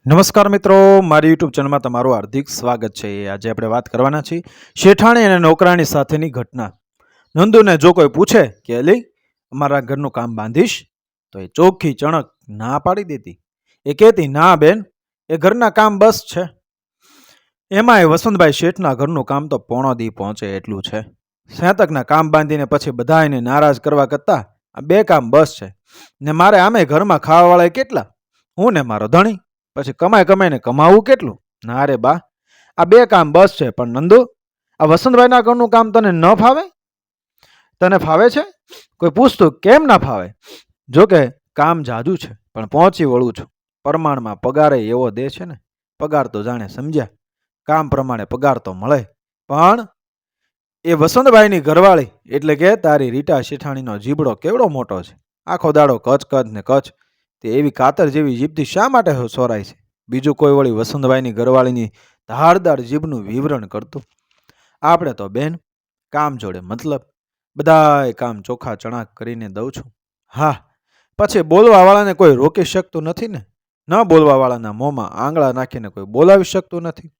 નમસ્કાર મિત્રો, મારી યુટ્યુબ ચેનલમાં તમારું હાર્દિક સ્વાગત છે। આજે આપણે વાત કરવાના છીએ શેઠાણી અને નોકરાણી સાથેની ઘટના। નંદુને જો કોઈ પૂછે કે અલી અમારા ઘરનું કામ બાંધીશ, તો એ ચોખ્ખી ચણક ના પાડી દેતી। એ કહેતી, ના બેન, એ ઘરના કામ બસ છે। એમાંય વસંતભાઈ શેઠના ઘરનું કામ તો પોણો દી પહોંચે એટલું છે। સેંતકના કામ બાંધીને પછી બધાને નારાજ કરવા કરતા આ બે કામ બસ છે ને મારે આમે ઘરમાં ખાવાવાળા કેટલા, હું ને મારો ધણી, પછી કમાઈ કમાઈને કમાવું કેટલું? ના રે બા, આ બે કામ બસ છે। પણ નંદુ, આ વસંતભાઈના ઘરનું કામ તને ન ફાવે? તને ફાવે છે? કોઈ પૂછતું કેમ ના ફાવે? જોકે કામ જાજુ છે પણ પહોંચી વળું છું। પ્રમાણમાં પગારે એવો દે છે ને, પગાર તો જાણે સમજ્યા, કામ પ્રમાણે પગાર તો મળે। પણ એ વસંતભાઈની ઘરવાળી એટલે કે તારી રીટા શેઠાણીનો જીબડો કેવડો મોટો છે, આખો દાડો કચ કચ ને કચ। તે એવી કાતર જેવી જીભથી શા માટે સોરાય છે? બીજું કોઈ વળી વસંતભાઈની ઘરવાળીની ધારદાર જીભનું વિવરણ કરતું। આપણે તો બેન કામ જોડે મતલબ, બધાય કામ ચોખા ચણાક કરીને દઉં છું। હા, પછી બોલવાવાળાને કોઈ રોકી શકતું નથી ને, ન બોલવાવાળાના મોંમાં આંગળા નાખીને કોઈ બોલાવી શકતું નથી।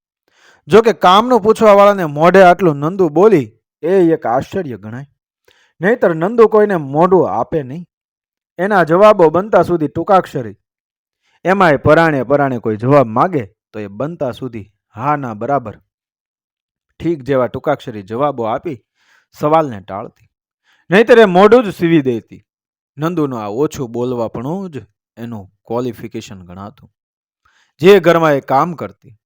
જોકે કામનું પૂછવાવાળાને મોઢે આટલું નંદુ બોલી એ એક આશ્ચર્ય ગણાય, નહીતર નંદુ કોઈને મોઢું આપે નહીં। એના જવાબો બનતા સુધી ટૂંકાક્ષરી, એમાંય પરાણે પરાણે કોઈ જવાબ માગે તો એ બનતા સુધી હા ના બરાબર ઠીક જેવા ટૂંકાક્ષરી જવાબો આપી સવાલને ટાળતી, નહીતર એ મોઢું જ સીવી દેતી। નંદુનું આ ઓછું બોલવાપણું જ એનું ક્વોલિફિકેશન ગણાતું। જે ઘરમાં એ કામ કરતી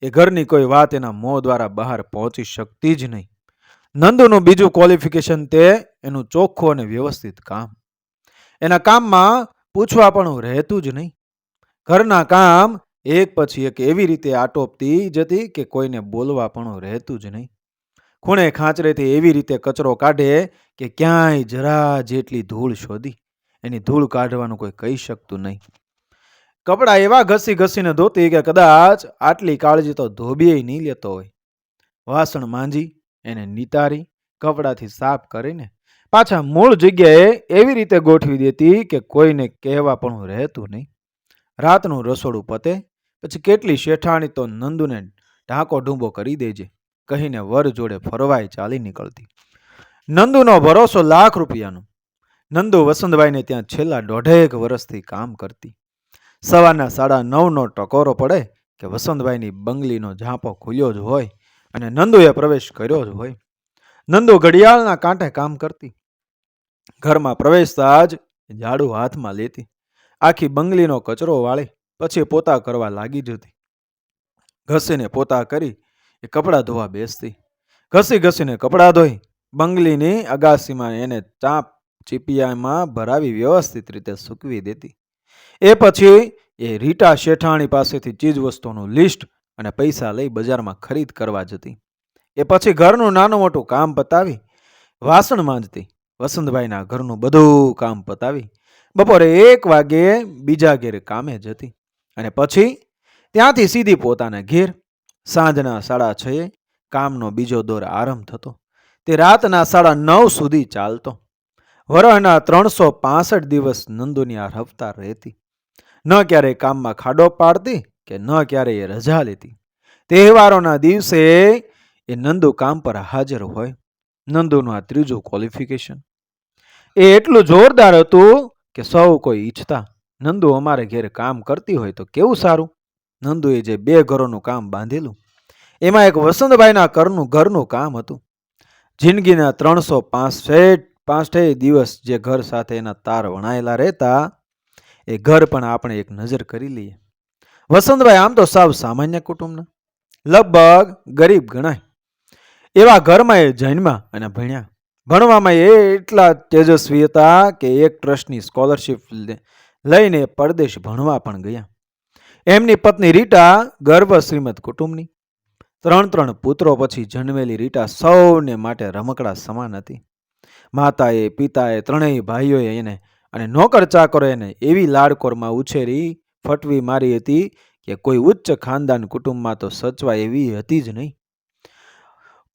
એ ઘરની કોઈ વાત એના મોં દ્વારા બહાર પહોંચી શકતી જ નહીં। નંદુનું બીજું ક્વોલિફિકેશન તે એનું ચોખ્ખું અને વ્યવસ્થિત કામ। એના કામમાં પૂછવાપણું રહેતું જ નહીં। ઘરના કામ એક પછી એક એવી રીતે આટોપતી જતી કે કોઈને બોલવાપણું રહેતું જ નહીં। ખૂણે ખાંચરેથી એવી રીતે કચરો કાઢે કે ક્યાંય જરા જેટલી ધૂળ શોધી એની ધૂળ કાઢવાનું કોઈ કહી શકતું નહીં। કપડાં એવા ઘસી ઘસીને ધોતી કે કદાચ આટલી કાળજી તો ધોબીએ નહીં લેતો હોય। વાસણ માંજી એને નિતારી કપડાથી સાફ કરીને પાછા મૂળ જગ્યાએ એવી રીતે ગોઠવી દેતી કે કોઈને કહેવા પણ રહેતું નહીં। રાતનું રસોડું પતે પછી કેટલી શેઠાણી તો નંદુને ઢાંકો ઢૂંબો કરી દેજે કહીને વર જોડે ફરવાય ચાલી નીકળતી। નંદુનો ભરોસો લાખ રૂપિયાનો। નંદુ વસંતભાઈને ત્યાં છેલ્લા 1.5 વર્ષથી કામ કરતી। સવારના 9:30નો ટકોરો પડે કે વસંતભાઈની બંગલીનો ઝાંપો ખુલ્યો જ હોય અને નંદુએ પ્રવેશ કર્યો જ હોય। નંદુ ઘડિયાળના કાંઠે કામ કરતી। ઘરમાં પ્રવેશતા જ ઝાડુ હાથમાં લેતી, આખી બંગલીનો કચરો વાળી પછી પોતા કરવા લાગી જતી। ઘસીને પોતા કરી એ કપડાં ધોવા બેસતી। ઘસી ઘસીને કપડાં ધોઈ બંગલીની અગાસીમાં એને ચાપ ચીપિયામાં ભરાવી વ્યવસ્થિત રીતે સૂકવી દેતી। એ પછી એ રીટા શેઠાણી પાસેથી ચીજ વસ્તુઓનું લિસ્ટ અને પૈસા લઈ બજારમાં ખરીદ કરવા જતી। એ પછી ઘરનું નાનું મોટું કામ પતાવી વાસણ માંજતી। વસંતભાઈના ઘરનું બધું કામ પતાવી બપોરે 1 વાગે બીજા ઘેર કામે જતી અને પછી ત્યાંથી સીધી પોતાના ઘેર। સાંજના 6:30 કામનો બીજો દોર આરંભ થતો, તે રાતના 9:30 સુધી ચાલતો। વરહના 365 દિવસ નંદુની આ રફતાર રહેતી। ન ક્યારેય કામમાં ખાડો પાડતી કે ન ક્યારેય રજા લેતી। તહેવારોના દિવસે એ નંદુ કામ પર હાજર હોય। નંદુનું આ ત્રીજું ક્વોલિફિકેશન એ એટલું જોરદાર હતું કે સૌ કોઈ ઈચ્છતા નંદુ અમારે ઘેર કામ કરતી હોય તો કેવું સારું। નંદુએ જે 2 ઘરોનું કામ બાંધેલું એમાં એક વસંતભાઈના ઘરનું કામ હતું। જિંદગીના 365 દિવસ જે ઘર સાથે એના તાર વણાયેલા રહેતા એ ઘર પણ આપણે એક નજર કરી લઈએ। વસંતભાઈ આમ તો સાવ સામાન્ય કુટુંબના, લગભગ ગરીબ ગણાય એવા ઘરમાં એ જન્મ્યા અને ભણ્યા। ભણવામાં એ એટલા તેજસ્વી હતા કે એક ટ્રસ્ટની સ્કોલરશિપ લઈને પરદેશ ભણવા પણ ગયા। એમની પત્ની રીટા ગર્ભ શ્રીમંત કુટુંબની, 3 પુત્રો પછી જન્મેલી રીટા સૌને માટે રમકડા સમાન હતી। માતાએ પિતાએ ત્રણેય ભાઈઓએ એને અને નોકર ચાકરો એને એવી લાડકોરમાં ઉછેરી ફટવી મારી હતી કે કોઈ ઉચ્ચ ખાનદાન કુટુંબમાં તો સચવા એવી હતી જ નહીં।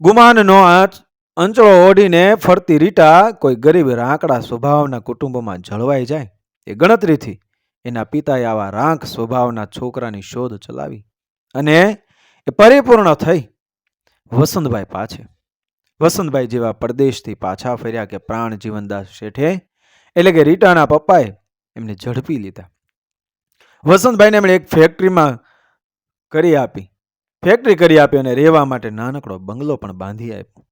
ગુમાનનો અંચળો ઓઢીને ફરતી રીટા કોઈ ગરીબ રાંકડા સ્વભાવના કુટુંબમાં જળવાઈ જાય એ ગણતરીથી એના પિતાએ આવા રાંક સ્વભાવના છોકરાની શોધ ચલાવી અને એ પરિપૂર્ણ થઈ વસંતભાઈ પાસે. વસંતભાઈ જેવા પરદેશથી પાછા ફર્યા કે પ્રાણ જીવનદાસ શેઠે એટલે કે રીટાના પપ્પાએ એમને ઝડપી લીધા. વસંતભાઈને એમણે એક ફેક્ટરી કરી આપી અને રહેવા માટે નાનકડો બંગલો પણ બાંધી આપ્યો.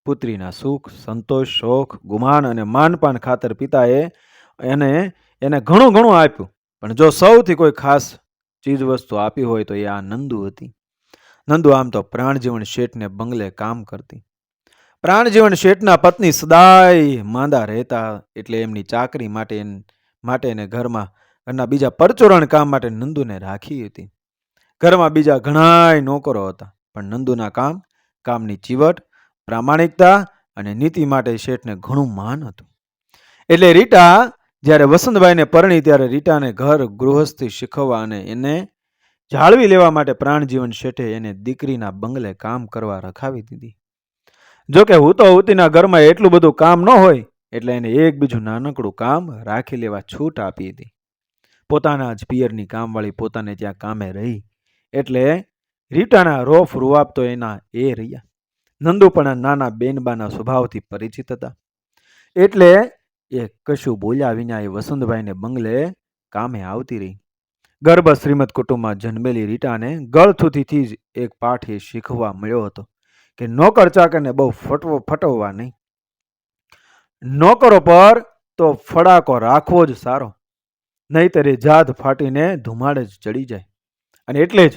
પુત્રીના સુખ, સંતોષ, શોખ, ગુમાન અને માનપાન ખાતર પિતાએ એને ઘણું આપ્યું. પણ જો સૌથી કોઈ ખાસ ચીજ વસ્તુ આપી હોય તો એ આ નંદુ હતી. નંદુ આમ તો પ્રાણજીવન શેઠને બંગલે કામ કરતી. પ્રાણજીવન શેઠના પત્ની સદાય માંદા રહેતા એટલે એમની ચાકરી માટે એને ઘરના બીજા પરચુરણ કામ માટે નંદુને રાખી હતી. ઘરમાં બીજા ઘણાય નોકરો હતા, પણ નંદુના કામની ચીવટ, પ્રામાણિકતા અને નીતિ માટે શેઠને ઘણું માન હતું. એટલે રીટા જ્યારે વસંતભાઈને પરણી ત્યારે રીટાને ઘર ગૃહસ્થી શીખવવા અને એને જાળવી લેવા માટે પ્રાણજીવન શેઠે એને દીકરીના બંગલે કામ કરવા રખાવી દીધી. જોકે હુતીના ઘરમાં એટલું બધું કામ ન હોય એટલે એને એક બીજું નાનકડું કામ રાખી લેવા છૂટ આપી હતી. પોતાના જ પિયરની કામવાળી પોતાને ત્યાં કામે રહી એટલે રીટાના રોફ રૂવાબ તો એના એ રહ્યા. નંદુ પણ નાના બેનબાના સ્વભાવથી પરિચિત હતા એટલે એ કશું બોલ્યા વિના એ વસંતભાઈને બંગલે કામે આવતી રહી. ગર્ભ શ્રીમદ કુટુંબમાં જન્મેલી રીટાને ગળથુથીથી જ એક પાઠ એ શીખવા મળ્યો હતો કે નોકર ચાકરને બહુ ફટવવા નહીં. નોકરો પર તો ફડાકો રાખવો જ સારો, નહીતર એ જાત ફાટીને ધુમાડે જ ચડી જાય. અને એટલે જ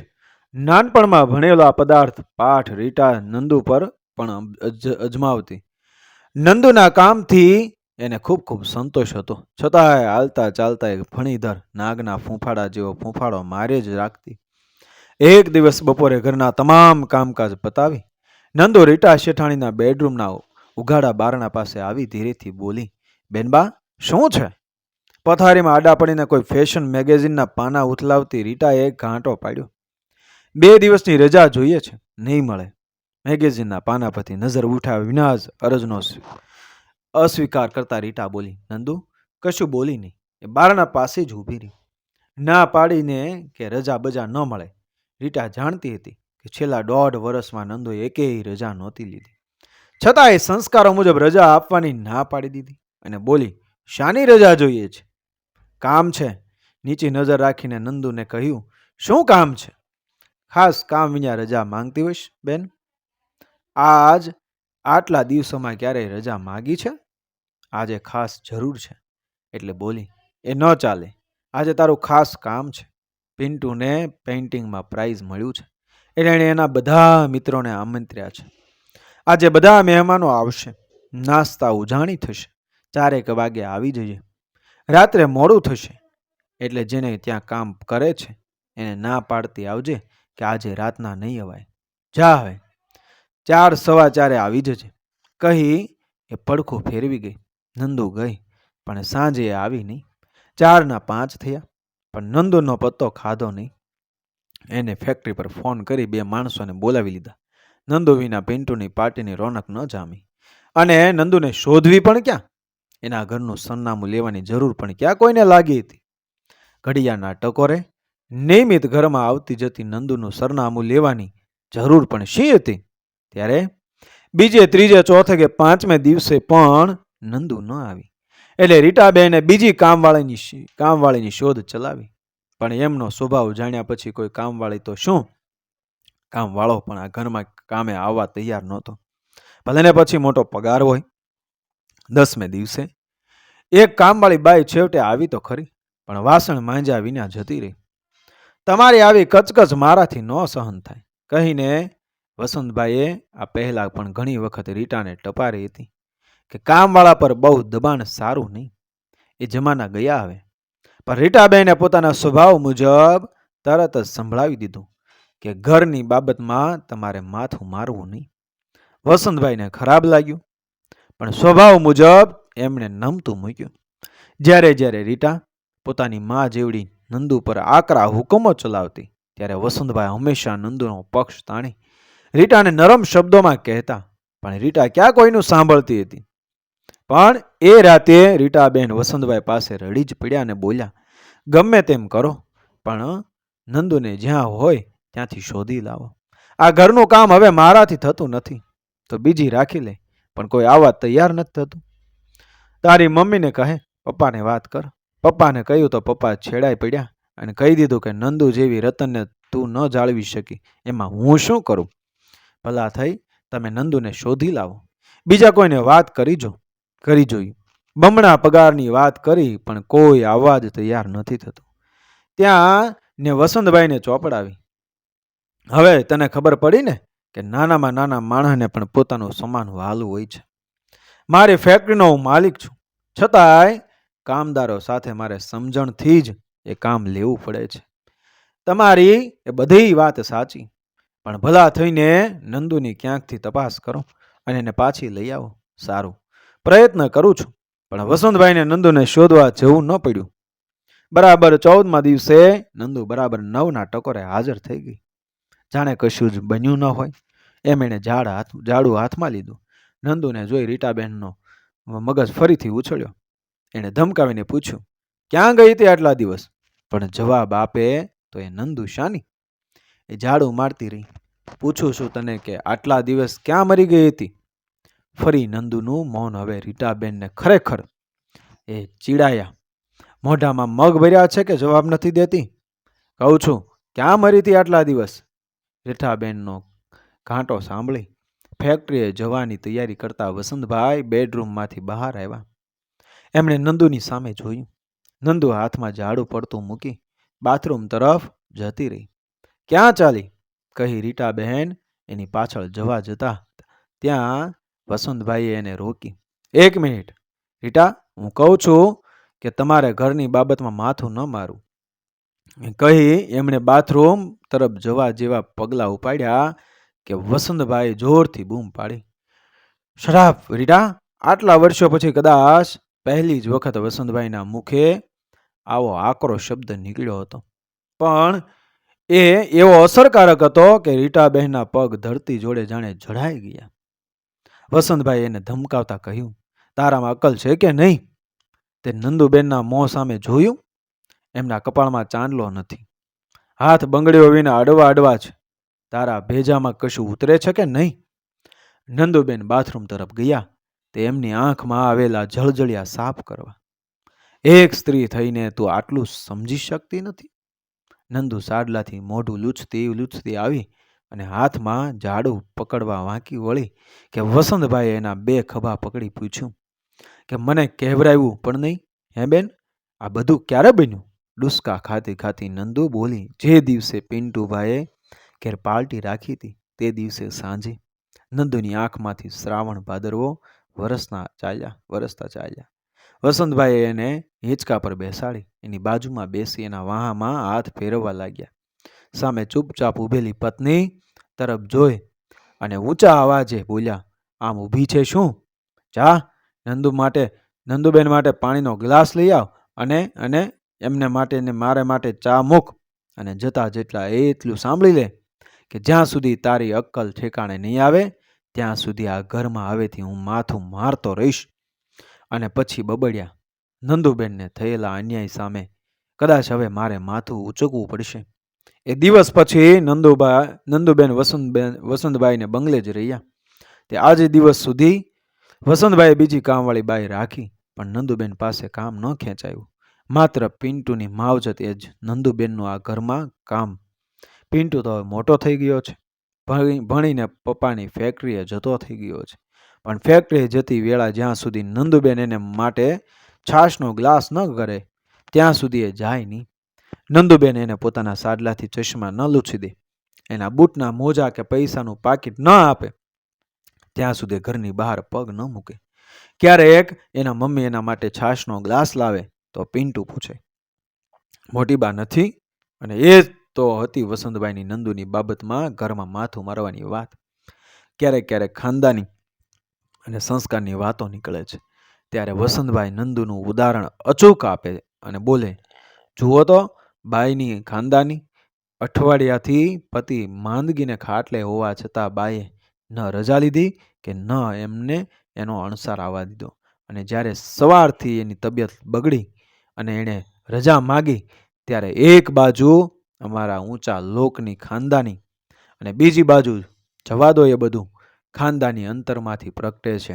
નાનપણમાં ભણેલો આ પદાર્થ પાઠ રીટા નંદુ પર પણ અજમાવતી. નંદુના કામથી એને ખૂબ સંતોષ હતો, છતાંય હાલતા ચાલતા એક ફણીધર નાગના ફૂંફાડા જેવો ફૂંફાડો મારે જ રાખતી. એક દિવસ બપોરે ઘરના તમામ કામકાજ પતાવી નંદુ રીટા શેઠાણીના બેડરૂમના ઉઘાડા બારણા પાસે આવી ધીરેથી બોલી, બેનબા શું છે? પથારીમાં આડા પડીને કોઈ ફેશન મેગેઝિનના પાના ઉથલાવતી રીટાએ ઘાંટો પાડ્યો. 2 દિવસની રજા જોઈએ છે, નહીં મળે. મેગેઝિનના પાના પરથી નજર ઉઠાવ્યા વિના જ અરજનો અસ્વીકાર કરતા રીટા બોલી. નંદુ કશું બોલી નહીં, એ બારણા પાસે જ ઊભી રહી. ના પાડીને કે રજા બજા ન મળે. રીટા જાણતી હતી કે છેલ્લા 1.5 વર્ષમાં નંદુએ એકેય રજા નહોતી લીધી, છતાં એ સંસ્કારો મુજબ રજા આપવાની ના પાડી દીધી અને બોલી, શાની રજા જોઈએ છે? કામ છે. નીચી નજર રાખીને નંદુને કહ્યું, શું કામ છે? ખાસ કામ વિના રજા માંગતી હોઈશ બેન? આટલા દિવસોમાં ક્યારેય રજા માગી છે? આજે ખાસ જરૂર છે એટલે બોલી, એ ન ચાલે. આજે તારું ખાસ કામ છે. પિન્ટુને પેઇન્ટિંગમાં પ્રાઇઝ મળ્યું છે એટલે એણે એના બધા મિત્રોને આમંત્ર્યા છે. આજે બધા મહેમાનો આવશે. નાસ્તા ઉજાણી થશે. 4 વાગે આવી જજે. રાત્રે મોડું થશે એટલે જેને ત્યાં કામ કરે છે એને ના પાડતી આવજે કે આજે રાતના નહીં અવાય. જા હવે 4:15 આવી જજે. કહી એ પડખું ફેરવી ગઈ. નંદુ ગઈ પણ સાંજે આવી નહીં. 4:05 થયા પણ નંદુનો પત્તો ખાધો નહીં. એને ફેક્ટરી પર ફોન કરી 2 માણસોને બોલાવી લીધા. નંદુ વિના પિન્ટુની પાર્ટીની રોનક ન જામી અને નંદુને શોધવી પણ ક્યાં? એના ઘરનું સરનામું લેવાની જરૂર પણ ક્યાં કોઈને લાગી હતી? ઘડિયાળના ટકોરે નિયમિત ઘરમાં આવતી જતી નંદુનું સરનામું લેવાની જરૂર પણ શી હતી? ત્યારે બીજે, ત્રીજે, ચોથે કે 5મે દિવસે પણ નંદુ ન આવી એટલે રીટાબેને બીજી કામવાળીની શોધ ચલાવી. પણ એમનો સ્વભાવ જાણ્યા પછી કોઈ કામવાળી તો શું, કામવાળો પણ આ ઘરમાં કામે આવવા તૈયાર નહોતો. ભલેને પછી મોટો પગાર હોય. 10મે દિવસે એક કામવાળી બાઈ છેવટે આવી તો ખરી, પણ વાસણ માંજ્યા વિના જતી રહી. તમારી આવી કચકચ મારાથી ન સહન થાય કહીને વસંતભાઈએ આ પહેલા પણ ઘણી વખત રીટાને ટપારી હતી કે કામવાળા પર બહુ દબાણ સારું નહીં. એ જમાના ગયા હવે. પણ રીટાબેને પોતાના સ્વભાવ મુજબ તરત જ સંભળાવી દીધું કે ઘરની બાબતમાં તમારે માથું મારવું નહીં. વસંતભાઈને ખરાબ લાગ્યું પણ સ્વભાવ મુજબ એમણે નમતું મૂક્યું. જ્યારે રીટા પોતાની મા જેવડી નંદુ પર આકરા હુકમો ચલાવતી ત્યારે વસંતભાઈ હંમેશા નંદુનો પક્ષ તાણી રીટાને નરમ શબ્દોમાં કહેતા, પણ રીટા ક્યાં કોઈનું સાંભળતી હતી. પણ એ રાતે રીટાબેન વસંતભાઈ પાસે રડી જ પડ્યા અને બોલ્યા, ગમે તેમ કરો, પણ નંદુને જ્યાં હોય ત્યાંથી શોધી લાવો. આ ઘરનું કામ હવે મારાથી થતું નથી, તો બીજી રાખી લે, પણ કોઈ આવવા તૈયાર નથી થતું. તારી મમ્મીને કહે પપ્પાને વાત કર. પપ્પાને કહ્યું તો પપ્પા છેડાઈ પડ્યા અને કહી દીધું કે નંદુ જેવી રતનને તું ન જાળવી શકી, એમાં હું શું કરું? ભલા થઈ તમે નંદુને શોધી લાવો. બીજા કોઈને વાત કરી જોઈ. બમણા પગારની વાત કરી, પણ કોઈ આવવા જ તૈયાર નથી થતું. ત્યાં ને વસંતભાઈને ચોપડાવી. હવે તને ખબર પડી ને કે નાનામાં નાના માણસને પણ પોતાનું સમાન વહાલું હોય છે. મારી ફેક્ટરીનો હું માલિક છું, છતાંય કામદારો સાથે મારે સમજણથી જ એ કામ લેવું પડે છે. તમારી એ બધી વાત સાચી, પણ ભલા થઈને નંદુની ક્યાંકથી તપાસ કરો અને એને પાછી લઈ આવો. સારું, પ્રયત્ન કરું છું. પણ વસંતભાઈને નંદુને શોધવા જવું ન પડ્યું. બરાબર 14મા દિવસે નંદુ બરાબર 9ના ટકોરે હાજર થઈ ગઈ. જાણે કશું જ બન્યું ન હોય એમ એણે ઝાડુ હાથમાં લીધું. નંદુને જોઈ રીટાબેનનો મગજ ફરીથી ઉછળ્યો. એણે ધમકાવીને પૂછ્યું, ક્યાં ગઈ હતી આટલા દિવસ? પણ જવાબ આપે તો એ નંદુ શાની? એ ઝાડુ મારતી રહી. પૂછું છું તને કે આટલા દિવસ ક્યાં મરી ગઈ હતી? ફરી નંદુનું મૌન. હવે રીટાબેનને ખરેખર એ ચીડાયા. મોઢામાં મગ ભર્યા છે કે જવાબ નથી દેતી? કહું છું ક્યાં મરી હતી આટલા દિવસ? રીટાબેનનો ઘાંટો સાંભળી ફેક્ટરીએ જવાની તૈયારી કરતા વસંતભાઈ બેડરૂમમાંથી બહાર આવ્યા. એમણે નંદુની સામે જોયું. નંદુ હાથમાં ઝાડુ પડતું મૂકી બાથરૂમ તરફ જતી રહી. ક્યાં ચાલી? કહી રીટાબહેન એની પાછળ જવા જતા ત્યાં વસંતભાઈએ એને રોકી. 1 મિનિટ રીટા, હું કહું છું કે તમારે ઘરની બાબતમાં માથું ન મારું, કહી એમણે બાથરૂમ તરફ જવા જેવા પગલાં ઉપાડ્યા કે વસંતભાઈ જોરથી બૂમ પાડી, શરાબ રીટા! આટલા વર્ષો પછી કદાચ પહેલી જ વખત વસંતભાઈના મુખે આવો આકરો શબ્દ નીકળ્યો હતો, પણ એ એવો અસરકારક હતો કે રીટાબહેનના પગ ધરતી જોડે જાણે જડાઈ ગયા. વસંતભાઈ એને ધમકાવતા કહ્યું, તારામાં અક્કલ છે કે નહીં? તે નંદુબેનના મોં સામે જોયું? એમના કપાળમાં ચાંદલો નથી, હાથ બંગડીઓ વિના અડવા છે. તારા ભેજામાં કશું ઉતરે છે કે નહીં? નંદુબેન બાથરૂમ તરફ ગયા તે એમની આંખમાં આવેલા જળજળિયા સાફ કરવા. એક સ્ત્રી થઈને તું આટલું સમજી શકતી નથી? નંદુ સાડલાથી મોઢું લૂછતી આવી અને હાથમાં ઝાડુ પકડવા વાંકી વળી કે વસંતભાઈએ એના 2 ખભા પકડી પૂછ્યું કે મને કહેવરાયું પણ નહીં? હે બેન, આ બધું ક્યારે બન્યું? ડુસકા ખાતી નંદુ બોલી, જે દિવસે પિન્ટુભાઈએ ઘેર પાર્ટી રાખી હતી તે દિવસે સાંજે. નંદુની આંખમાંથી શ્રાવણ ભાદરવો વરસતા ચાલ્યા. વસંતભાઈએ એને હિંચકા પર બેસાડી એની બાજુમાં બેસી એના વાહામાં હાથ ફેરવવા લાગ્યા. સામે ચૂપચાપ ઊભેલી પત્ની તરફ જોઈ અને ઊંચા અવાજે બોલ્યા, આમ ઊભી છે શું? જા નંદુબેન માટે પાણીનો ગ્લાસ લઈ આવ અને એમને માટે ને મારે માટે ચા મૂક, અને જતા જેટલા એટલું સાંભળી લે કે જ્યાં સુધી તારી અક્કલ ઠેકાણે નહીં આવે ત્યાં સુધી આ ઘરમાં હવેથી હું માથું મારતો રહીશ. અને પછી બબડ્યા, નંદુબેનને થયેલા અન્યાય સામે કદાચ હવે મારે માથું ઉચકવું પડશે. એ દિવસ પછી નંદુબેન વસંતભાઈને બંગલે જ રહ્યા. તે આજે દિવસ સુધી વસંતભાઈએ બીજી કામવાળી બાઈ રાખી, પણ નંદુબેન પાસે કામ ન ખેંચાયું. માત્ર પિન્ટુની માવજત એ જ નંદુબેનનું આ ઘરમાં કામ. પિન્ટુ તો હવે મોટો થઈ ગયો છે, ભણીને પપ્પાની ફેક્ટરીએ જતો થઈ ગયો છે, પણ ફેક્ટરીએ જતી વેળા જ્યાં સુધી નંદુબેન એને માટે છાશનો ગ્લાસ ન કરે ત્યાં સુધી એ જાય નહીં. નંદુબેન એને પોતાના સાડલાથી ચશ્મા ન લૂછી દે, એના બૂટના મોજા કે પૈસાનું પાકીટ ન આપે ત્યાં સુધી ઘરની બહાર પગ ન મૂકે. ક્યારેક એના મમ્મી એના માટે છાશનો ગ્લાસ લાવે તો પિન્ટુ પૂછે, મોટી બા નથી? અને એ તો હતી વસંતભાઈની નંદુની બાબતમાં ઘરમાં માથું મારવાની વાત. ક્યારેક ખાનદાની અને સંસ્કારની વાતો નીકળે છે ત્યારે વસંતભાઈ નંદુનું ઉદાહરણ અચૂક આપે અને બોલે, જુઓ તો બાઈની ખાનદાની. અઠવાડિયાથી પતિ માંદગીને ખાટલે હોવા છતાં બાઈએ ન રજા લીધી કે ન એમને એનો અણસાર આવવા દીધો, અને જ્યારે સવારથી એની તબિયત બગડી અને એણે રજા માગી ત્યારે એક બાજુ અમારા ઊંચા લોકની ખાનદાની અને બીજી બાજુ જવા દો એ બધું ખાનદાની અંતરમાંથી પ્રગટે છે,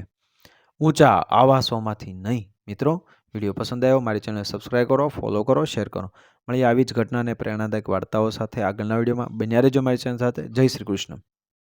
ઊંચા આવાસોમાંથી નહીં. મિત્રો, વિડીયો પસંદ આવ્યો મારી ચેનલ સબસ્ક્રાઈબ કરો, ફોલો કરો, શેર કરો. મળીએ આવી જ ઘટનાને પ્રેરણાદાયક વાર્તાઓ સાથે આગળના વિડીયોમાં. બન્યા રહેજો મારી ચેનલ સાથે. જય શ્રી કૃષ્ણ.